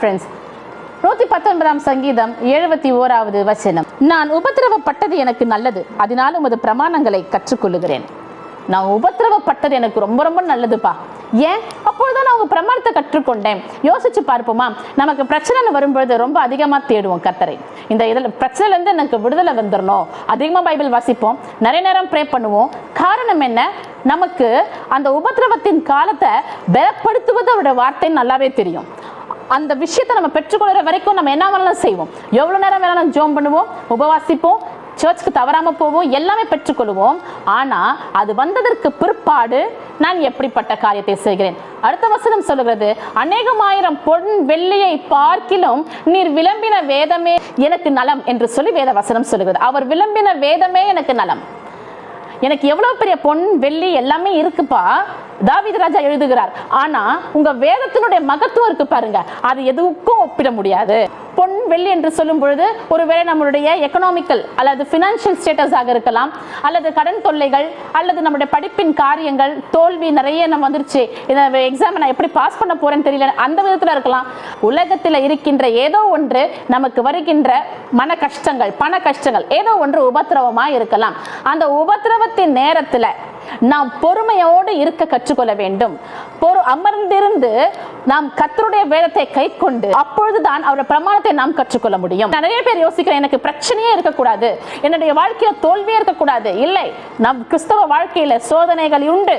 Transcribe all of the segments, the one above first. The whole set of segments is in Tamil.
friends. 119 சங்கீதம் 71வது வசனம். நான் உபத்திரவப்பட்டது எனக்கு நல்லது, அதனால் உமது பிரமாணங்களை கற்றுக்கொள்ளுகிறேன். நான் உபத்திரவப்பட்டது எனக்கு ரொம்ப ரொம்ப நல்லதுப்பா. ஏன்? அப்பொழுதுதான் நான் உங்க பிரமாணத்தை கற்றுக்கொண்டேன். யோசிச்சு பார்ப்போமா, நமக்கு பிரச்சனை வரும்பொழுது ரொம்ப அதிகமா தேடுவோம் கர்த்தரை. இந்த இதில் பிரச்சனைல இருந்து எனக்கு விடுதலை வந்துடணும், அதிகமா பைபிள் வாசிப்போம், நிறைய நேரம் ப்ரே பண்ணுவோம். காரணம் என்ன? நமக்கு அந்த உபத்திரவத்தின் காலத்தை பலப்படுத்துவது அவருடைய வார்த்தை நல்லாவே தெரியும். அந்த விஷயத்தை நம்ம பெற்றுக்கொள்கிற வரைக்கும் நம்ம என்ன வேணாலும் செய்வோம், எவ்வளவு நேரம் வேணாலும் ஜெபம் பண்ணுவோம், உபவாசிப்போம், சர்ச்சுக்கு தவறாம போவோம், எல்லாமே பெற்றுக்கொள்வோம். ஆனா அது வந்ததற்கு பிற்பாடு நான் எப்படிப்பட்ட காரியத்தை செய்கிறேன்? அடுத்த வசனம் சொல்லுகிறது, அநேகமாயிரம் பொன் வெள்ளியை பார்க்கிலும் நீர் விளம்பின வேதமே எனக்கு நலம் என்று சொல்லி வேத வசனம் சொல்லுகிறது. அவர் விளம்பின வேதமே எனக்கு நலம். எனக்கு எவ்வளவு பெரிய பொன் வெள்ளி எல்லாமே இருக்குப்பா, தாவீது ராஜா எழுதுகிறார். ஆனா உங்க வேதத்தினுடைய மகத்துவம் இருக்கு பாருங்க, அது எதுக்கும் ஒப்பிட முடியாது. பொன் வெள்ளி என்று சொல்லும் பொழுது ஒருவேளை நம்மளுடைய எக்கனாமிக்கல் அல்லது பினான்சியல் ஸ்டேட்டஸாக இருக்கலாம், அல்லது கடன் தொல்லைகள், அல்லது நம்முடைய படிப்பின் காரியங்கள், தோல்வி நிறைய நம்ம வந்துருச்சு, இந்த எக்ஸாம் நான் எப்படி பாஸ் பண்ண போறேன்னு தெரியல, அந்த விதத்துல இருக்கலாம். உலகத்துல இருக்கின்ற ஏதோ ஒன்று நமக்கு வருகின்ற மன கஷ்டங்கள், பண கஷ்டங்கள், ஏதோ ஒன்று உபத்திரவமா இருக்கலாம். அந்த உபத்திரவத்தின் நேரத்துல நாம் பொறுமையோடு இருக்க கற்றுக்கொள்ள வேண்டும். அமர்ந்திருந்து நாம் கர்த்தருடைய வேதத்தை கை கொண்டு அப்பொழுதுதான் அவருடைய பிரமாணத்தை நாம் கற்றுக்கொள்ள முடியும். நிறைய பேர் யோசிக்கிறேன், எனக்கு பிரச்சனையே இருக்கக்கூடாது, என்னுடைய வாழ்க்கையில தோல்வியே இருக்கக்கூடாது. இல்லை, நம் கிறிஸ்தவ வாழ்க்கையில சோதனைகள் உண்டு,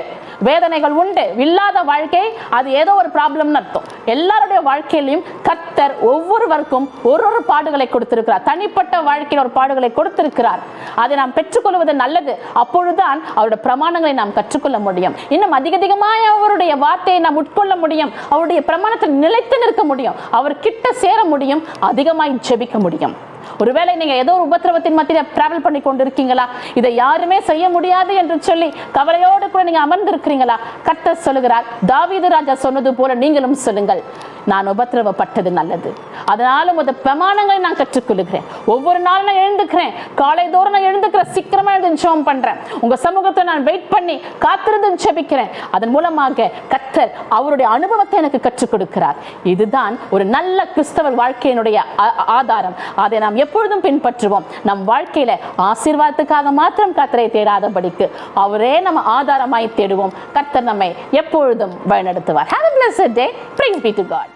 வேதனைகள் உண்டு. இல்லாத வாழ்க்கை அது ஏதோ ஒரு ப்ராப்ளம்னு அர்த்தம். எல்லாருடைய வாழ்க்கையிலும் கர்த்தர் ஒவ்வொருவருக்கும் ஒரு பாடுகளை கொடுத்திருக்கிறார். தனிப்பட்ட வாழ்க்கையில் ஒரு பாடுகளை கொடுத்திருக்கிறார். அதை நாம் பெற்றுக்கொள்வது நல்லது. அப்பொழுதுதான் அவருடைய பிரமாணங்களை நாம் கற்றுக்கொள்ள முடியும். இன்னும் அதிகமாய் அவருடைய வார்த்தையை நாம் உட்கொள்ள முடியும். அவருடைய பிரமாணத்தில் நிலைத்து நிற்க முடியும். அவர் கிட்ட சேர முடியும். அதிகமாய் ஜெபிக்க முடியும். ஒருவேளை நீங்க ஏதோ ஒரு உபத்திரவத்தின் மத்தியில டிராவல் பண்ணி கொண்டு இருக்கீங்களா, இதை யாருமே செய்ய முடியாது என்று சொல்லி கவலையோடு கூட நீங்க அமர்ந்திருக்கிறீங்களா? கர்த்தர் சொல்லுகிறார், தாவீது ராஜா சொன்னது போல நீங்களும் சொல்லுங்கள், நான் உபத்திரவப்பட்டது நல்லது, அதனாலும் அந்த பிரமாணங்களை நான் கற்றுக்கொள்கிறேன். ஒவ்வொரு நாளும் நான் எழுந்துக்கிறேன், காலை தோறும் நான் எழுந்துக்கிறேன், சீக்கிரமா எழுந்து ஜெபம் பண்றேன், உங்க சமூகத்தை நான் வெயிட் பண்ணி காத்திருந்து ஜெபிக்கிறேன். அதன் மூலமாக கர்த்தர் அவருடைய அனுபவத்தை எனக்கு கற்றுக் கொடுக்கிறார். இதுதான் ஒரு நல்ல கிறிஸ்தவ வாழ்க்கையினுடைய ஆதாரம். அதை நாம் எப்பொழுதும் பின்பற்றுவோம். நம் வாழ்க்கையில ஆசீர்வாதத்துக்காக மாத்திரம் கர்த்தரை தேடாதபடிக்கு அவரே நம்ம ஆதாரமாய் தேடுவோம். கர்த்தர் நம்மை எப்பொழுதும் வழிநடத்துவார். Have a blessed day. Praise be to God.